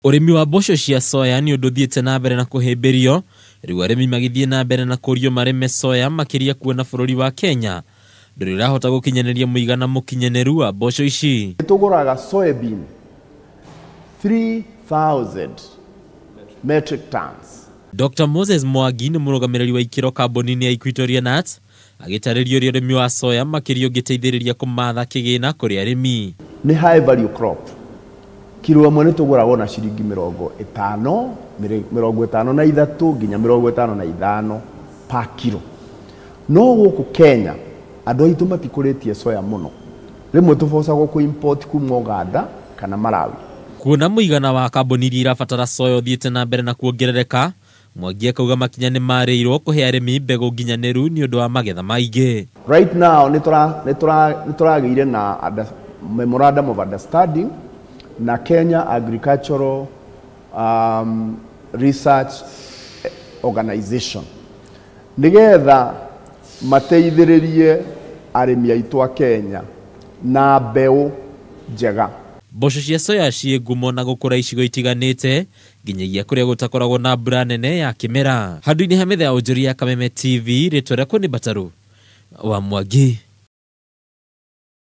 Urimi wa mboco cia soya ni undu thiete na mbere na kuhimbirio riu arimi magithie na mbere na kurio mareme soya makiria kuona bururi wa Kenya nduri rahota gukinyaniria muigana mukinyaneru wa mboco ici. Tuguraga soybean 3000 metric tons. Dr. Moses Mwangi ni murugamiriri wa ikiro kambuni-ini ya Equatorial Nuts agitaririo ri urimi wa soya makirio giteithiriria kumatha kigina kuri arimi. Ni high value crop. Kilo amwe ni tuguragwo na ciringi 50 na ithatu nginya 55 per kilo. No guku Kenya andu aitu matikuritie soya muno. Rimwe tubocagwo ku import kuma Uganda kana Malawi. Kuona muigana wa kambuni iria irabatara soya uthiete na mbere na kuongerereka, Mwangi akauga makinya ni mariirwo kuhe arimi mbegu nginyaniru ni undu wa magetha maingi. Right now nituragiire na memorandum of understanding na Kenya Agricultural Research Organization. Nigetha mateithiririe arimi aitu a Kenya na mbeu njega. Mboco cia soya cie ngumo na gukura icigo itiganite nginyagia kuria gutakoragwo na mbura nene ya kimera. Handu-ini ha metha ya Onjoria Kameme TV ritwa riakwa ni Bataru wa Mwangi.